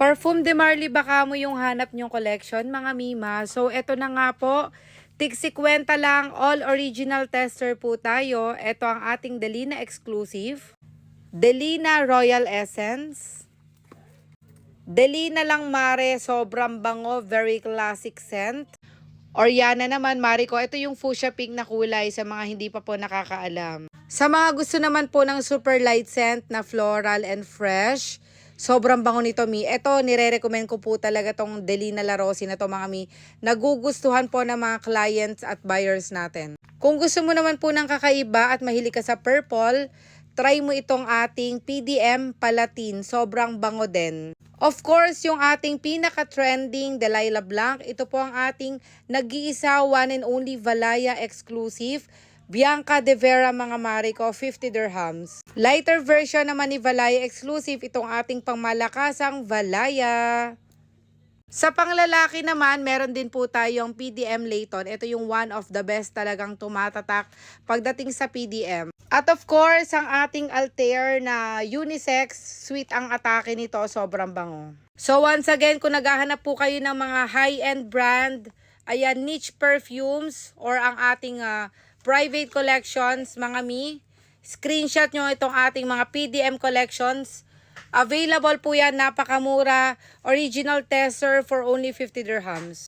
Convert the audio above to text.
Parfum de Marly baka mo yung hanap nyong collection, mga Mima. So, eto na nga po. Tig 50 lang, all original tester po tayo. Eto ang ating Delina exclusive. Delina Royal Essence. Delina lang mare, sobrang bango, very classic scent. Oriana naman, mare ko, ito yung fuchsia pink na kulay sa mga hindi pa po nakakaalam. Sa mga gusto naman po ng super light scent na floral and fresh, sobrang bango nito, Mi. Ito, nire-recommend ko po talaga tong Delina La Rossi na to, mga Mi. Nagugustuhan po ng mga clients at buyers natin. Kung gusto mo naman po ng kakaiba at mahilig ka sa purple, try mo itong ating PDM Palatin. Sobrang bango din. Of course, yung ating pinaka-trending Delilah Blanc, ito po ang ating nag-iisa one and only Valaya exclusive. Bianca de Vera, mga Mariko, 50 dirhams. Lighter version naman ni Valaya exclusive, itong ating pangmalakasang Valaya. Sa panglalaki naman, meron din po tayong PDM Layton. Ito yung one of the best talagang tumatatak pagdating sa PDM. At of course, ang ating Altair na unisex, sweet ang atake nito, sobrang bango. So once again, kung naghahanap po kayo ng mga high-end brand, ayan, niche perfumes, or ang ating private collections, mga Mi, screenshot nyo itong ating mga PDM collections. Available po yan, napakamura, original tester for only 50 dirhams.